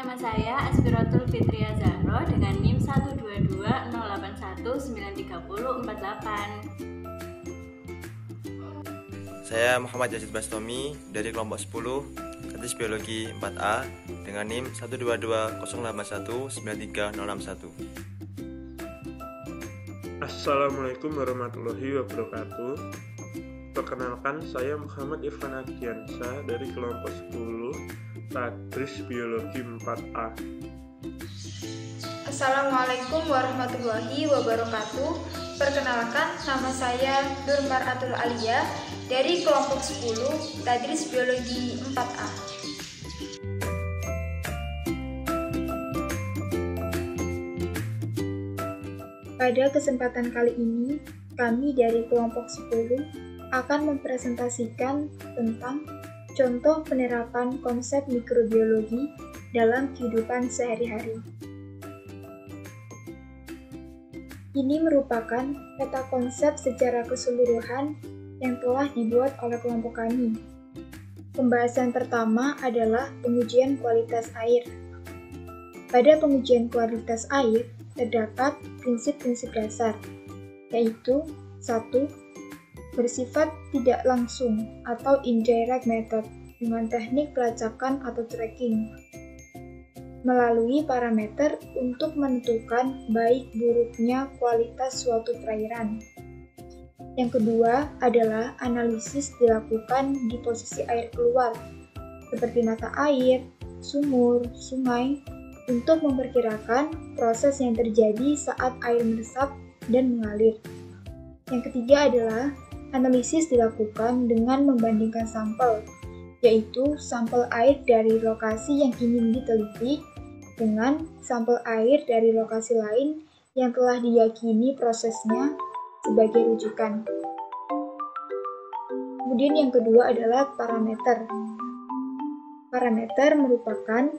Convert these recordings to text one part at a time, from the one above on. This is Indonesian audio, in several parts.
Nama saya Aspiratul Fitria Zahro dengan NIM 12208193048. Saya Muhammad Yazid Bastomi dari kelompok 10 Teknis Biologi 4A dengan NIM 12208193061. Assalamualaikum warahmatullahi wabarakatuh. Perkenalkan, saya Muhammad Irfan Ardiansyah dari kelompok 10 Teknis Biologi 4A. Assalamualaikum warahmatullahi wabarakatuh. Perkenalkan, nama saya Durmar Atul Alia dari kelompok 10 Tadris Biologi 4A. Pada kesempatan kali ini, kami dari kelompok 10 akan mempresentasikan tentang contoh penerapan konsep mikrobiologi dalam kehidupan sehari-hari. Ini merupakan peta konsep secara keseluruhan yang telah dibuat oleh kelompok kami. Pembahasan pertama adalah pengujian kualitas air. Pada pengujian kualitas air, terdapat prinsip-prinsip dasar, yaitu 1. Bersifat tidak langsung atau indirect method dengan teknik pelacakan atau tracking, melalui parameter untuk menentukan baik buruknya kualitas suatu perairan. Yang kedua adalah analisis dilakukan di posisi air keluar, seperti mata air, sumur, sungai, untuk memperkirakan proses yang terjadi saat air meresap dan mengalir. Yang ketiga adalah analisis dilakukan dengan membandingkan sampel, yaitu sampel air dari lokasi yang ingin diteliti dengan sampel air dari lokasi lain yang telah diyakini prosesnya sebagai rujukan. Kemudian yang kedua adalah parameter. Parameter merupakan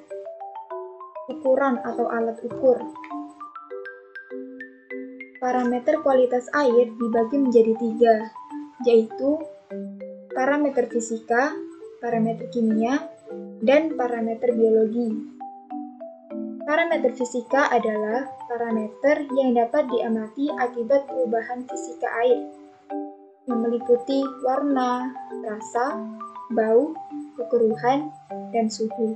ukuran atau alat ukur. Parameter kualitas air dibagi menjadi 3, yaitu parameter fisika, parameter kimia, dan parameter biologi. Parameter fisika adalah parameter yang dapat diamati akibat perubahan fisika air, yang meliputi warna, rasa, bau, kekeruhan, dan suhu.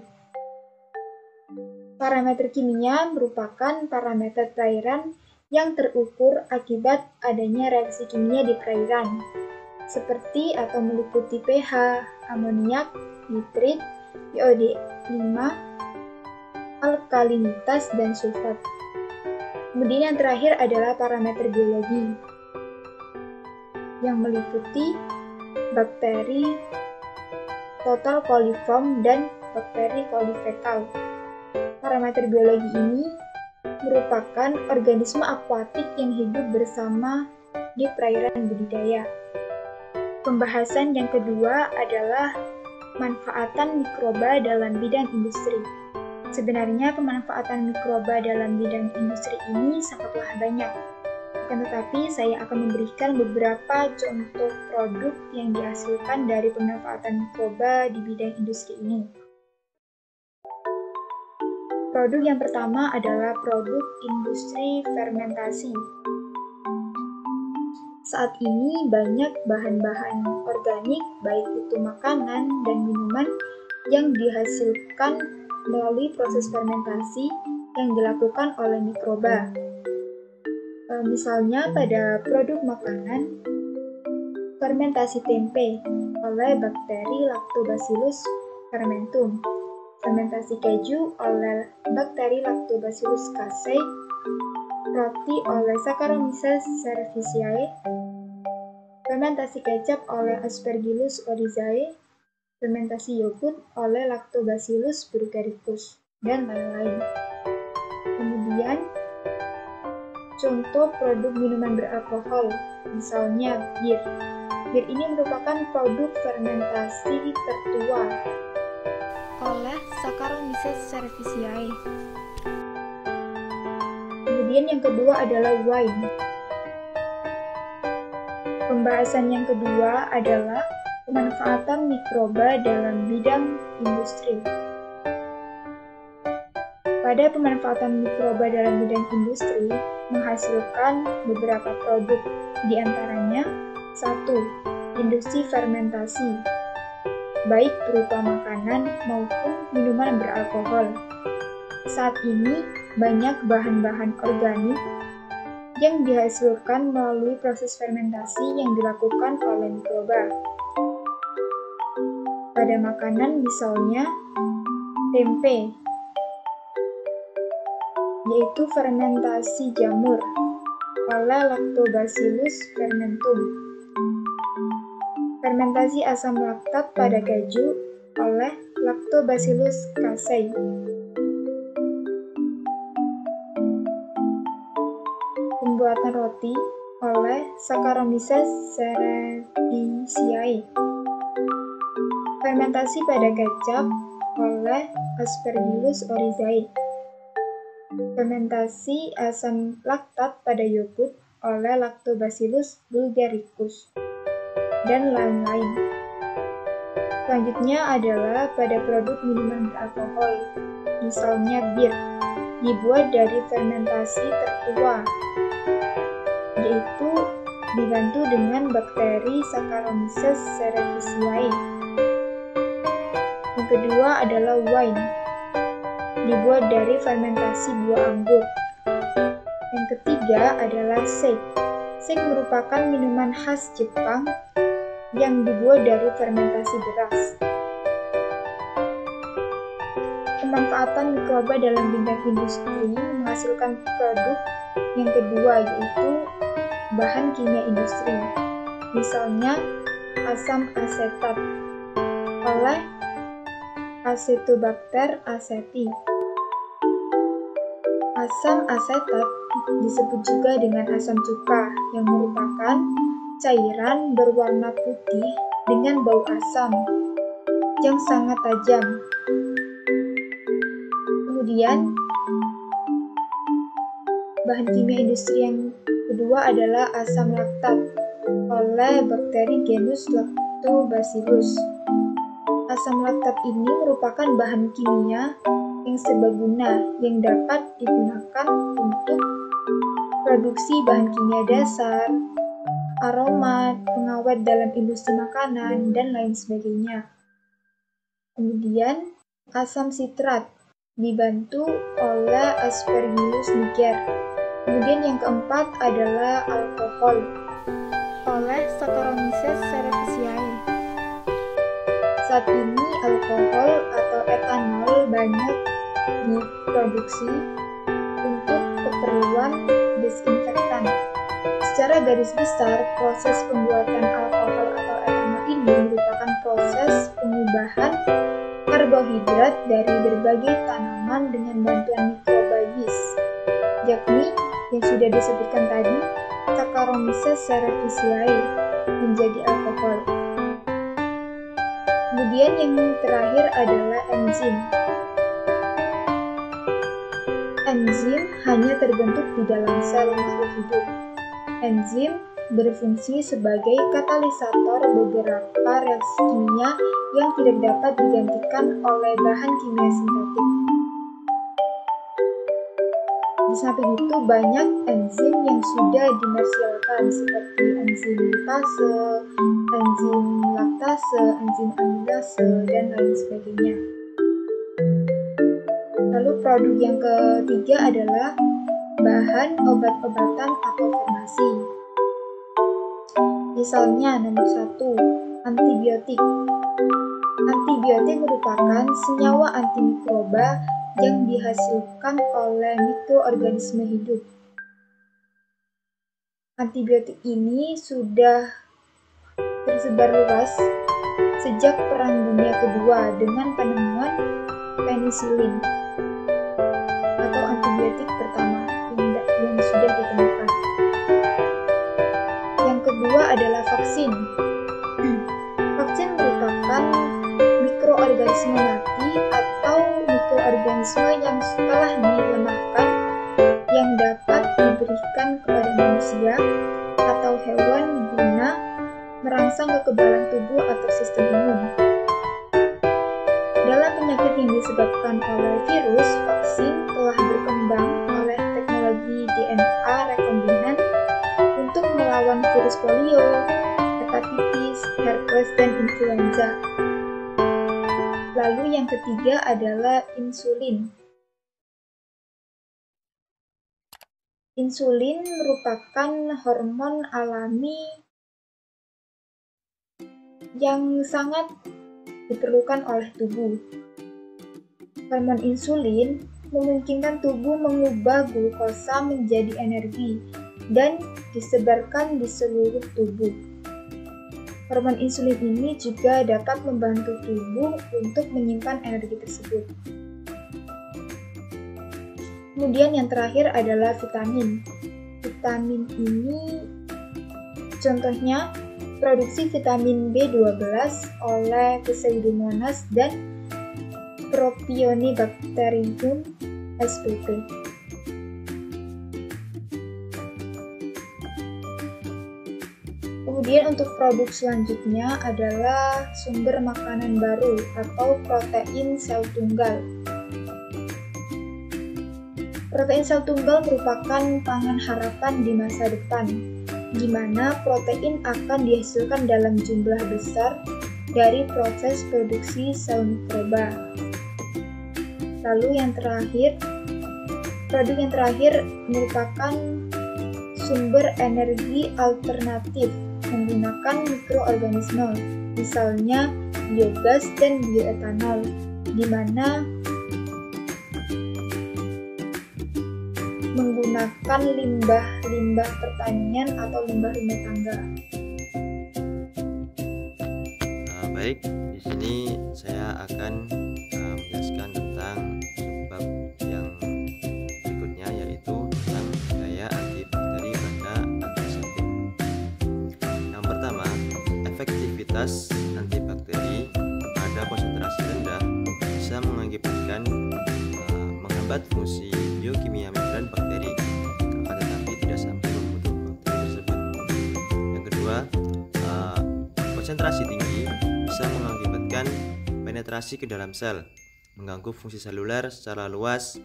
Parameter kimia merupakan parameter perairan yang terukur akibat adanya reaksi kimia di perairan, seperti atau meliputi pH, amoniak, nitrit, iod5, alkalinitas, dan sulfat. Kemudian yang terakhir adalah parameter biologi, yang meliputi bakteri, total coliform, dan bakteri colifecal. Parameter biologi ini merupakan organisme akuatik yang hidup bersama di perairan budidaya. Pembahasan yang kedua adalah pemanfaatan mikroba dalam bidang industri. Sebenarnya pemanfaatan mikroba dalam bidang industri ini sangatlah banyak. Akan tetapi saya akan memberikan beberapa contoh produk yang dihasilkan dari pemanfaatan mikroba di bidang industri ini. Produk yang pertama adalah produk industri fermentasi. Saat ini banyak bahan-bahan organik, baik itu makanan dan minuman, yang dihasilkan melalui proses fermentasi yang dilakukan oleh mikroba. Misalnya pada produk makanan, fermentasi tempe oleh bakteri Lactobacillus fermentum, fermentasi keju oleh bakteri Lactobacillus casei, roti oleh Saccharomyces cerevisiae, fermentasi kecap oleh Aspergillus oryzae, fermentasi yogurt oleh Lactobacillus burghericus, dan lain-lain. Kemudian, contoh produk minuman beralkohol, misalnya bir. Bir ini merupakan produk fermentasi tertua oleh Saccharomyces cerevisiae. Kemudian yang kedua adalah wine. Pembahasan yang kedua adalah pemanfaatan mikroba dalam bidang industri. Pada pemanfaatan mikroba dalam bidang industri menghasilkan beberapa produk, di antaranya 1. Industri fermentasi, baik berupa makanan maupun minuman beralkohol. Saat ini, banyak bahan-bahan organik yang dihasilkan melalui proses fermentasi yang dilakukan oleh mikroba. Pada makanan misalnya, tempe, yaitu fermentasi jamur oleh Lactobacillus fermentum. Fermentasi asam laktat pada keju oleh Lactobacillus casei. Pembuatan roti oleh Saccharomyces cerevisiae. Fermentasi pada kecap oleh Aspergillus oryzae. Fermentasi asam laktat pada yogurt oleh Lactobacillus bulgaricus, dan lain-lain. Selanjutnya adalah pada produk minuman beralkohol, misalnya bir, dibuat dari fermentasi tertua, yaitu dibantu dengan bakteri Saccharomyces cerevisiae. Yang kedua adalah wine, dibuat dari fermentasi buah anggur. Yang ketiga adalah sake. Sake merupakan minuman khas Jepang yang dibuat dari fermentasi beras. Pemanfaatan mikroba dalam bidang industri menghasilkan produk yang kedua, yaitu bahan kimia industri. Misalnya asam asetat oleh Acetobacter aceti. Asam asetat disebut juga dengan asam cuka, yang merupakan cairan berwarna putih dengan bau asam yang sangat tajam. Kemudian, bahan kimia industri yang kedua adalah asam laktat oleh bakteri genus Lactobacillus. Asam laktat ini merupakan bahan kimia yang serbaguna yang dapat digunakan untuk produksi bahan kimia dasar, aromat, pengawet dalam industri makanan, dan lain sebagainya. Kemudian, asam sitrat dibantu oleh Aspergillus niger. Kemudian yang keempat adalah alkohol oleh Saccharomyces cerevisiae. Saat ini alkohol atau etanol banyak diproduksi untuk keperluan desinfektan. Secara garis besar, proses pembuatan alkohol atau etanol ini merupakan proses pengubahan karbohidrat dari berbagai tanaman dengan bantuan mikroba yeast, yakni yang sudah disebutkan tadi, Saccharomyces cerevisiae, menjadi alkohol. Kemudian yang terakhir adalah enzim. Enzim hanya terbentuk di dalam sel makhluk hidup. Enzim berfungsi sebagai katalisator beberapa reaksi kimia yang tidak dapat digantikan oleh bahan kimia sintetik. Di samping itu, banyak enzim yang sudah dimersialkan seperti enzim lipase, enzim laktase, enzim amilase, dan lain sebagainya. Lalu produk yang ketiga adalah bahan obat-obatan atau farmasi. Misalnya nomor 1, antibiotik. Antibiotik merupakan senyawa antimikroba yang dihasilkan oleh mikroorganisme hidup. Antibiotik ini sudah tersebar luas sejak Perang Dunia Kedua dengan penemuan penisilin atau antibiotik pertama yang sudah ditemukan. Yang kedua adalah vaksin. Vaksin merupakan mikroorganisme mati atau mikroorganisme yang telah dilemahkan yang dapat diberikan kepada manusia atau hewan guna merangsang kekebalan tubuh atau sistem imun. Dalam penyakit yang disebabkan oleh virus, vaksin glukosa. Lalu yang ketiga adalah insulin. Insulin merupakan hormon alami yang sangat diperlukan oleh tubuh. Hormon insulin memungkinkan tubuh mengubah glukosa menjadi energi dan disebarkan di seluruh tubuh. Hormon insulin ini juga dapat membantu tubuh untuk menyimpan energi tersebut. Kemudian yang terakhir adalah vitamin. Vitamin ini contohnya produksi vitamin B12 oleh Pseudomonas dan Propionibacterium spp. Kemudian untuk produk selanjutnya adalah sumber makanan baru atau protein sel tunggal. Protein sel tunggal merupakan pangan harapan di masa depan, di mana protein akan dihasilkan dalam jumlah besar dari proses produksi sel mikroba. Lalu produk yang terakhir merupakan sumber energi alternatif menggunakan mikroorganisme, misalnya biogas dan bioetanol, di mana menggunakan limbah pertanian atau limbah rumah tangga. Baik, di sini saya akan menjelaskan tentang sebab yang berikutnya, yaitu tentang daya antibakteri pada antiseptik. Yang pertama, efektivitas antibakteri pada konsentrasi rendah bisa mengakibatkan menghambat fungsi biokimia membran bakteri, akan tetapi tidak sampai membunuh bakteri tersebut. Yang kedua, konsentrasi tinggi bisa mengakibatkan penetrasi ke dalam sel, mengganggu fungsi seluler secara luas,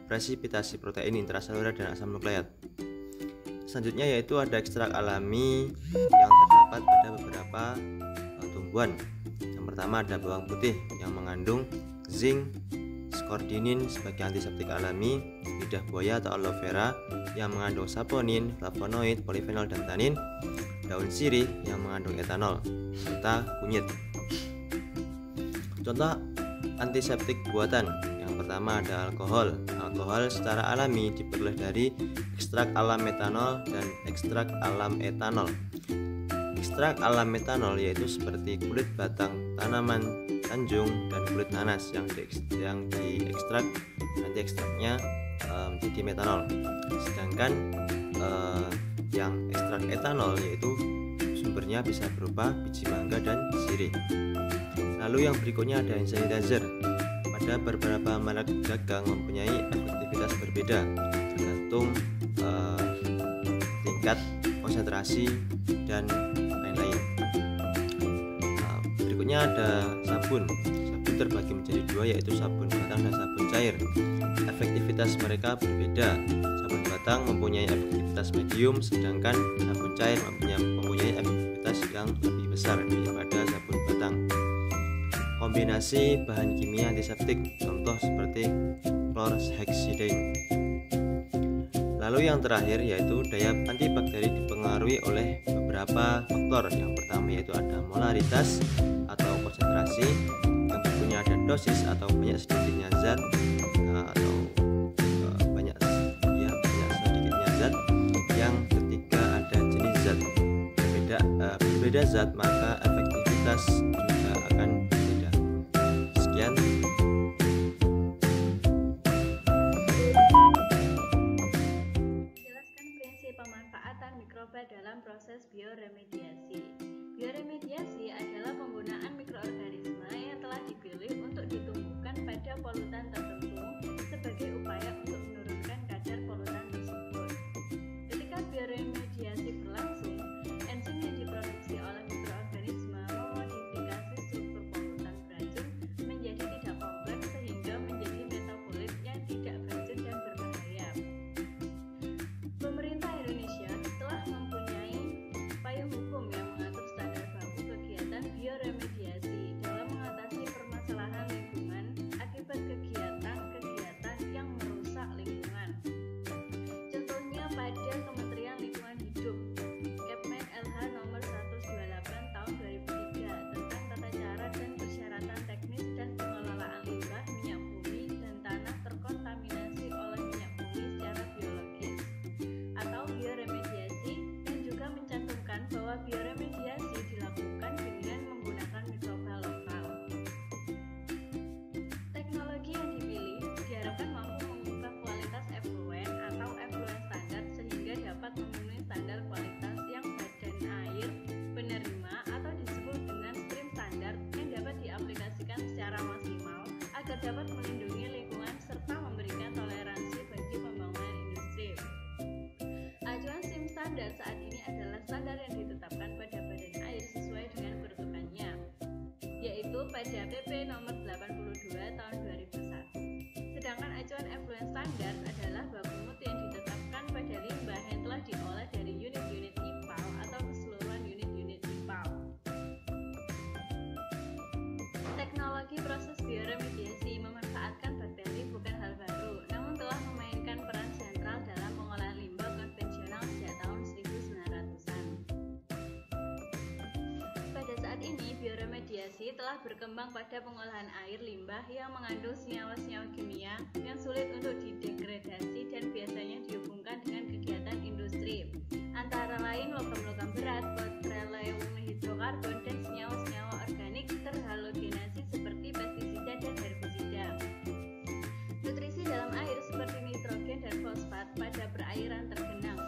presipitasi protein intraseluler dan asam nukleat. Selanjutnya yaitu ada ekstrak alami yang terdapat pada beberapa tumbuhan. Yang pertama ada bawang putih yang mengandung zinc, skordinin sebagai antiseptik alami, lidah buaya atau aloe vera yang mengandung saponin, flavonoid, polifenol dan tanin, daun sirih yang mengandung etanol, serta kunyit. Contoh antiseptik buatan. Yang pertama ada alkohol. Alkohol secara alami diperoleh dari ekstrak alam metanol dan ekstrak alam etanol. Ekstrak alam metanol yaitu seperti kulit batang tanaman tanjung dan kulit nanas yang diekstrak, nanti ekstraknya menjadi metanol. Sedangkan yang ekstrak etanol yaitu sumbernya bisa berupa biji mangga dan sirih. Lalu yang berikutnya ada hand sanitizer. Pada beberapa merek dagang mempunyai efektivitas berbeda tergantung tingkat konsentrasi dan lain-lain. Berikutnya ada sabun. Sabun terbagi menjadi dua, yaitu sabun batang dan sabun cair. Efektivitas mereka berbeda. Sabun batang mempunyai efektivitas medium, sedangkan sabun cair mempunyai efektivitas yang lebih besar daripada sabun batang. Kombinasi bahan kimia antiseptik, contoh seperti chlorhexidine. Lalu yang terakhir yaitu daya antibakteri dipengaruhi oleh beberapa faktor. Yang pertama yaitu ada molaritas atau konsentrasi, yang berikutnya ada dosis atau banyak sedikitnya zat atau banyak sedikitnya zat. Yang ketiga ada jenis zat. Berbeda zat maka efektivitas juga akan berbeda. Sekian. Pemanfaatan mikroba dalam proses bioremediasi. Bioremediasi adalah penggunaan mikroorganisme yang telah dipilih untuk ditumbuhkan pada polutan tertentu sebagai upaya untuk menurunkan kadar polutan tersebut. Ketika bioremediasi berlangsung, enzim yang diproduksi oleh mikroorganisme memodifikasi struktur polutan beracun menjadi tidak kompleks sehingga menjadi metabolit yang tidak beracun dan berbahaya. Pemerintah Indonesia telah mempunyai payung hukum yang dapat melindungi lingkungan serta memberikan toleransi bagi pembangunan industri. Acuan SIM standar saat ini adalah standar yang ditetapkan pada badan air sesuai dengan peruntukannya, yaitu pada PP nomor 82 tahun 2001. Sedangkan acuan effluent standar adalah baku mutu yang ditetapkan pada limbah yang telah diolah dari unit-unit IPAL atau keseluruhan unit-unit IPAL. Teknologi proses bioremediasi memanfaatkan bakteri bukan hal baru, namun telah memainkan peran sentral dalam pengolahan limbah konvensional sejak tahun 1900-an. Pada saat ini, bioremediasi telah berkembang pada pengolahan air limbah yang mengandung senyawa-senyawa kimia yang sulit untuk didegradasi dan biasanya dihubungkan dengan kegiatan industri, antara lain logam-logam berat, petroleum hidrokarbon, dan senyawa-senyawa organik terhalogenasi seperti pestisida dan herbisida. Nutrisi dalam air seperti nitrogen dan fosfat pada perairan tergenang.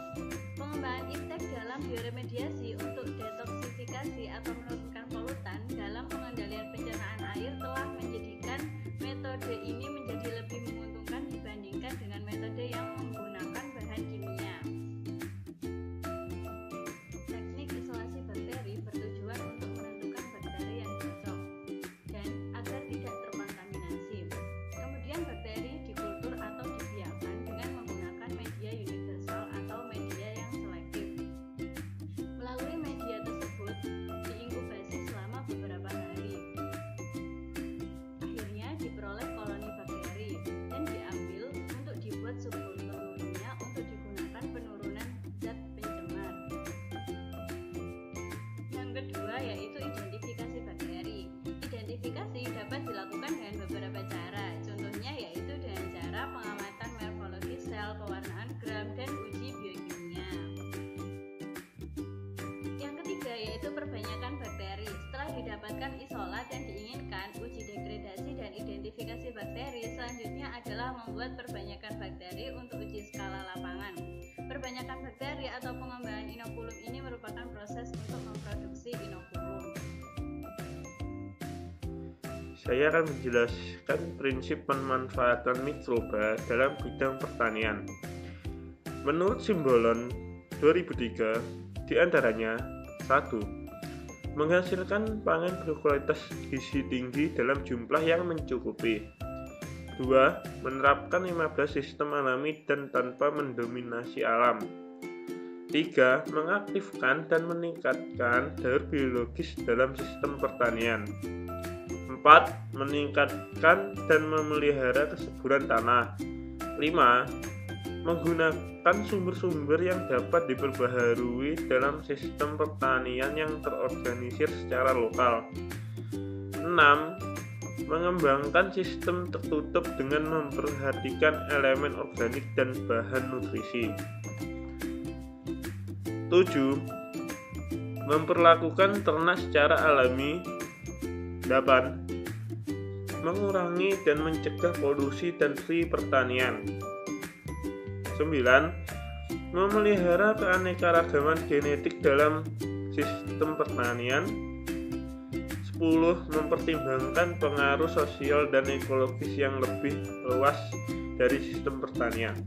Pengembangan iptek dalam bioremediasi untuk detoksifikasi atau menurunkan polutan dalam pengendalian pencernaan air telah menjadikan metode ini menjadi lebih menguntungkan dibandingkan dengan metode yang menggunakan bahan kimia. Teknik isolasi bakteri bertujuan untuk menentukan bakteri yang cocok dan agar tidak terkontaminasi. Kemudian bakteri dikultur atau dibiarkan dengan menggunakan media universal atau media yang selektif. Melalui media tersebut diinkubasi selama beberapa hari. Akhirnya diperoleh koloni bakteri dan diambil untuk dibuat subkulturnya untuk digunakan penurunan zat pencemar. Yang kedua yaitu identifikasi bakteri. Identifikasi dapat dilakukan dengan beberapa cara. Contohnya yaitu dengan cara pengamatan morfologi sel, pewarnaan gram, dan uji biokimia. Yang ketiga yaitu perbanyakan bakteri. Setelah didapatkan isolat yang diinginkan, uji degradasi dan identifikasi bakteri selanjutnya adalah membuat perbanyakan bakteri untuk uji skala lapangan. Perbanyakan bakteri atau pengembangan inokulum ini merupakan proses untuk memproduksi inokulum. Saya akan menjelaskan prinsip pemanfaatan mikroba dalam bidang pertanian. Menurut Simbolon 2003, diantaranya 1. Menghasilkan pangan berkualitas gizi tinggi dalam jumlah yang mencukupi. 2. Menerapkan 15 sistem alami dan tanpa mendominasi alam. 3. Mengaktifkan dan meningkatkan daur biologis dalam sistem pertanian. 4. Meningkatkan dan memelihara kesuburan tanah. 5. Menggunakan sumber-sumber yang dapat diperbaharui dalam sistem pertanian yang terorganisir secara lokal. 6. Mengembangkan sistem tertutup dengan memperhatikan elemen organik dan bahan nutrisi. 7. Memperlakukan ternak secara alami. 8. Mengurangi dan mencegah polusi dan free pertanian. 9. Memelihara keanekaragaman genetik dalam sistem pertanian. 10. Mempertimbangkan pengaruh sosial dan ekologis yang lebih luas dari sistem pertanian.